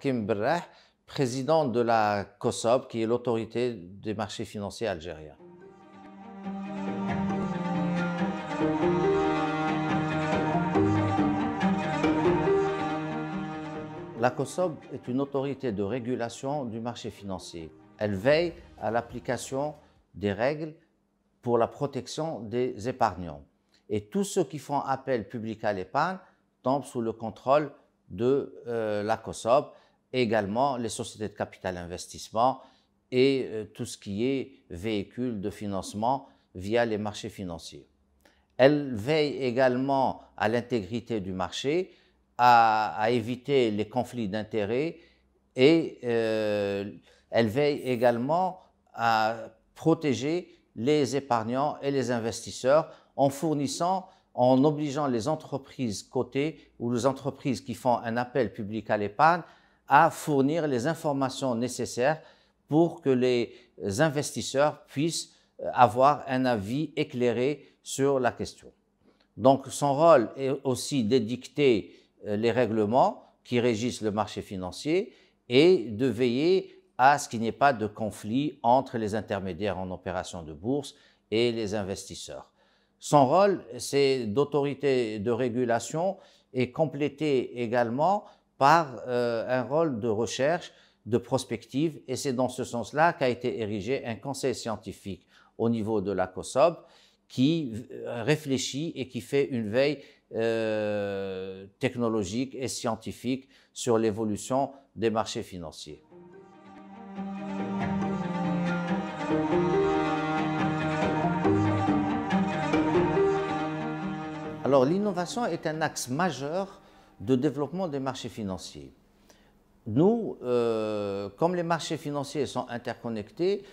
Hakim Berrah, président de la COSOB, qui est l'autorité des marchés financiers algériens. La COSOB est une autorité de régulation du marché financier. Elle veille à l'application des règles pour la protection des épargnants. Et tous ceux qui font appel public à l'épargne tombent sous le contrôle de la COSOB, et également les sociétés de capital investissement et tout ce qui est véhicule de financement via les marchés financiers. Elle veille également à l'intégrité du marché, à éviter les conflits d'intérêts et elle veille également à protéger les épargnants et les investisseurs en obligeant les entreprises cotées ou les entreprises qui font un appel public à l'épargne à fournir les informations nécessaires pour que les investisseurs puissent avoir un avis éclairé sur la question. Donc son rôle est aussi d'édicter les règlements qui régissent le marché financier et de veiller à ce qu'il n'y ait pas de conflit entre les intermédiaires en opération de bourse et les investisseurs. Son rôle, c'est d'autorité de régulation et complété également par un rôle de recherche, de prospective, et c'est dans ce sens-là qu'a été érigé un conseil scientifique au niveau de la COSOB qui réfléchit et qui fait une veille technologique et scientifique sur l'évolution des marchés financiers. Alors l'innovation est un axe majeur de développement des marchés financiers. Nous, comme les marchés financiers sont interconnectés,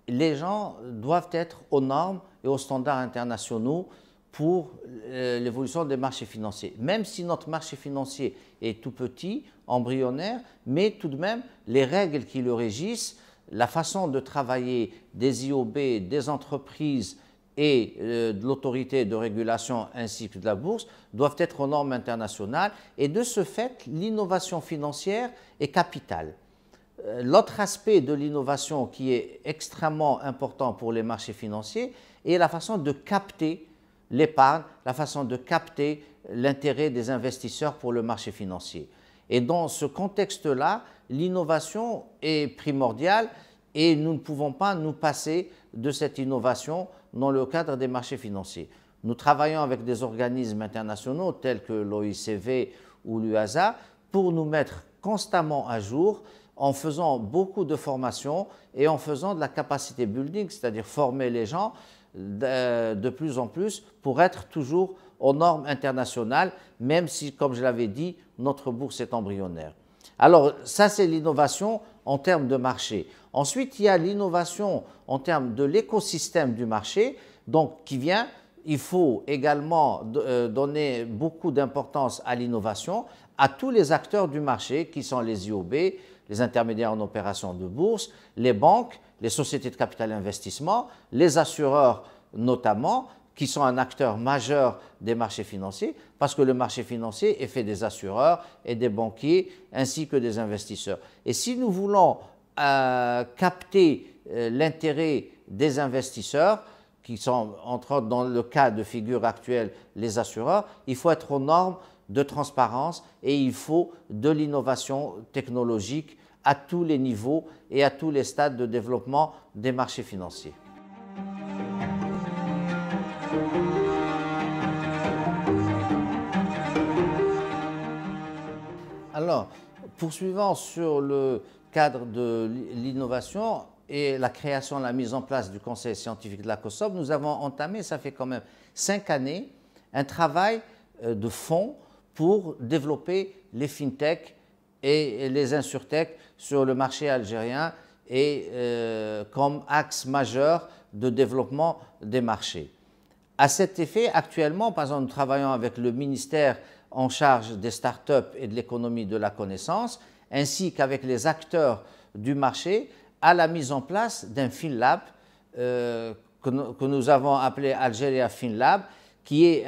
les gens doivent être aux normes et aux standards internationaux pour l'évolution des marchés financiers. Même si notre marché financier est tout petit, embryonnaire, mais tout de même, les règles qui le régissent, la façon de travailler des IOB, des entreprises et de l'autorité de régulation ainsi que de la bourse doivent être aux normes internationales et de ce fait, l'innovation financière est capitale. L'autre aspect de l'innovation qui est extrêmement important pour les marchés financiers est la façon de capter l'épargne, la façon de capter l'intérêt des investisseurs pour le marché financier. Et dans ce contexte-là, l'innovation est primordiale et nous ne pouvons pas nous passer de cette innovation dans le cadre des marchés financiers. Nous travaillons avec des organismes internationaux tels que l'OICV ou l'UASA pour nous mettre constamment à jour en faisant beaucoup de formations et en faisant de la capacité building, c'est-à-dire former les gens de plus en plus pour être toujours aux normes internationales, même si, comme je l'avais dit, notre bourse est embryonnaire. Alors, ça, c'est l'innovation en termes de marché. Ensuite, il y a l'innovation en termes de l'écosystème du marché, donc qui vient. Il faut également donner beaucoup d'importance à l'innovation, à tous les acteurs du marché qui sont les IOB, les intermédiaires en opération de bourse, les banques, les sociétés de capital investissement, les assureurs notamment, qui sont un acteur majeur des marchés financiers, parce que le marché financier est fait des assureurs et des banquiers, ainsi que des investisseurs. Et si nous voulons capter l'intérêt des investisseurs, qui sont entre autres dans le cas de figure actuelle les assureurs, il faut être aux normes de transparence et il faut de l'innovation technologique à tous les niveaux et à tous les stades de développement des marchés financiers. Alors, poursuivant sur le cadre de l'innovation et la création, la mise en place du conseil scientifique de la COSOB, nous avons entamé, ça fait quand même 5 années, un travail de fond pour développer les fintech et les insurtech sur le marché algérien et comme axe majeur de développement des marchés. À cet effet, actuellement, par exemple, nous travaillons avec le ministère en charge des startups et de l'économie de la connaissance, ainsi qu'avec les acteurs du marché, à la mise en place d'un FinLab que nous avons appelé Algeria FinLab, qui est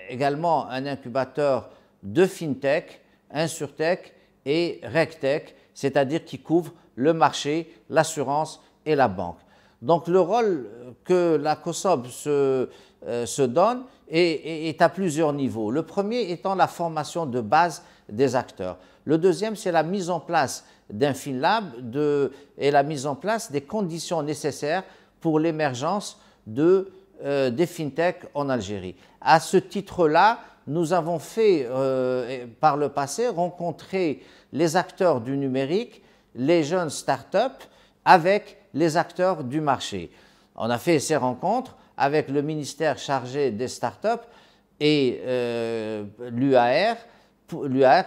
également un incubateur de FinTech, InsurTech et RegTech, c'est-à-dire qui couvre le marché, l'assurance et la banque. Donc le rôle que la COSOB se donne est à plusieurs niveaux. Le premier étant la formation de base des acteurs. Le deuxième, c'est la mise en place d'un FinLab et la mise en place des conditions nécessaires pour l'émergence des FinTech en Algérie. À ce titre-là, nous avons fait par le passé rencontrer les acteurs du numérique, les jeunes startups avec les acteurs du marché. On a fait ces rencontres avec le ministère chargé des startups et l'UAR,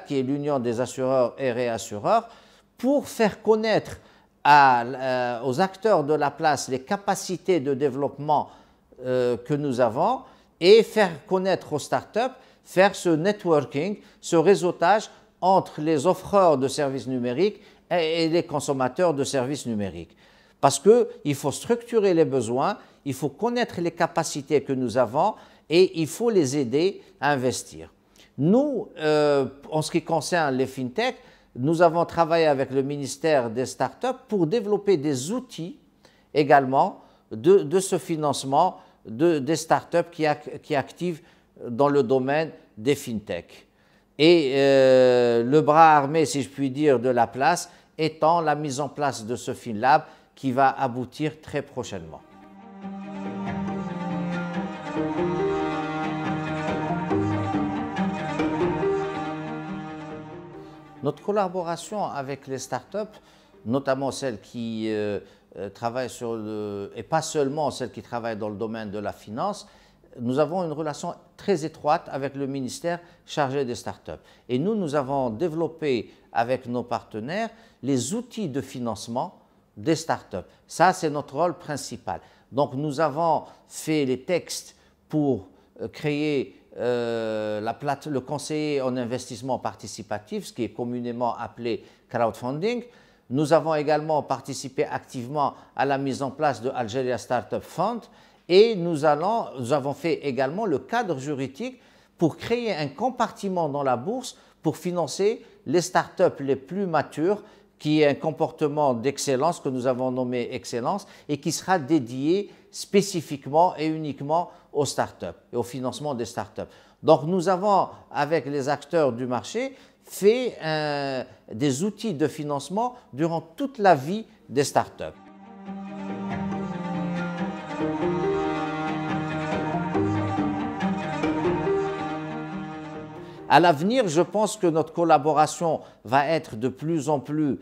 qui est l'Union des assureurs et réassureurs, pour faire connaître aux acteurs de la place les capacités de développement que nous avons et faire connaître aux startups, faire ce networking, ce réseautage entre les offreurs de services numériques et les consommateurs de services numériques. Parce qu'il faut structurer les besoins, il faut connaître les capacités que nous avons et il faut les aider à investir. Nous, en ce qui concerne les FinTech, nous avons travaillé avec le ministère des startups pour développer des outils également de ce financement des startups qui activent dans le domaine des FinTech. Et le bras armé, si je puis dire, de la place étant la mise en place de ce FinLab qui va aboutir très prochainement. Notre collaboration avec les startups, notamment celles qui travaillent et pas seulement celles qui travaillent dans le domaine de la finance, nous avons une relation très étroite avec le ministère chargé des startups. Et nous avons développé avec nos partenaires les outils de financement des startups. Ça, c'est notre rôle principal. Donc, nous avons fait les textes pour créer le conseiller en investissement participatif, ce qui est communément appelé crowdfunding. Nous avons également participé activement à la mise en place de Algeria Startup Fund et nous avons fait également le cadre juridique pour créer un compartiment dans la bourse pour financer les startups les plus matures, qui est un comportement d'excellence que nous avons nommé Excellence et qui sera dédié spécifiquement et uniquement aux startups et au financement des startups. Donc nous avons, avec les acteurs du marché, fait des outils de financement durant toute la vie des startups. À l'avenir, je pense que notre collaboration va être de plus en plus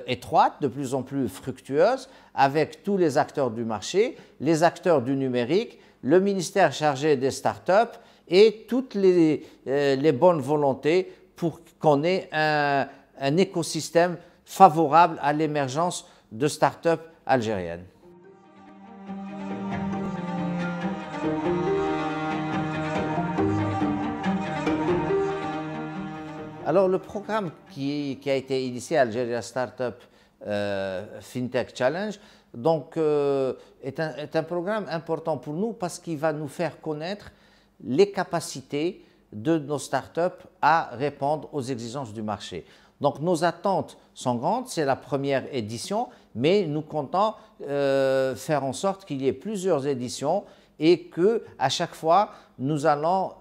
étroite, de plus en plus fructueuse avec tous les acteurs du marché, les acteurs du numérique, le ministère chargé des startups et toutes les bonnes volontés pour qu'on ait un écosystème favorable à l'émergence de startups algériennes. Alors, le programme qui a été initié à Algeria Startup FinTech Challenge est un programme important pour nous parce qu'il va nous faire connaître les capacités de nos startups à répondre aux exigences du marché. Donc, nos attentes sont grandes, c'est la première édition, mais nous comptons faire en sorte qu'il y ait plusieurs éditions et qu'à chaque fois, nous allons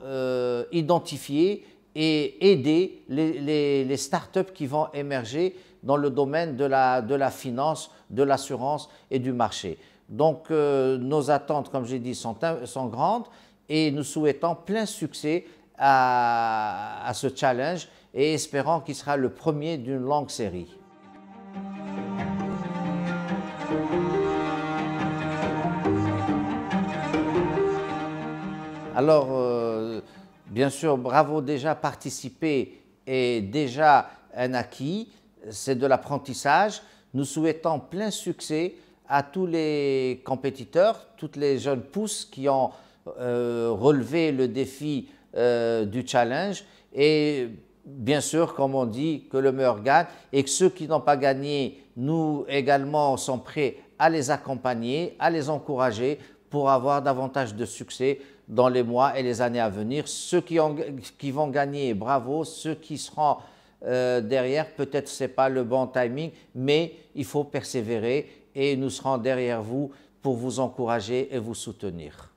identifier et aider les startups qui vont émerger dans le domaine de la finance, de l'assurance et du marché. Donc, nos attentes, comme j'ai dit, sont grandes et nous souhaitons plein succès à ce challenge et espérons qu'il sera le premier d'une longue série. Alors, bien sûr, bravo, déjà participer est déjà un acquis, c'est de l'apprentissage. Nous souhaitons plein succès à tous les compétiteurs, toutes les jeunes pousses qui ont relevé le défi du challenge et bien sûr, comme on dit, que le meilleur gagne et que ceux qui n'ont pas gagné, nous également sommes prêts à les accompagner, à les encourager pour avoir davantage de succès dans les mois et les années à venir. Ceux qui vont gagner, bravo. Ceux qui seront derrière. Peut-être ce n'est pas le bon timing, mais il faut persévérer et nous serons derrière vous pour vous encourager et vous soutenir.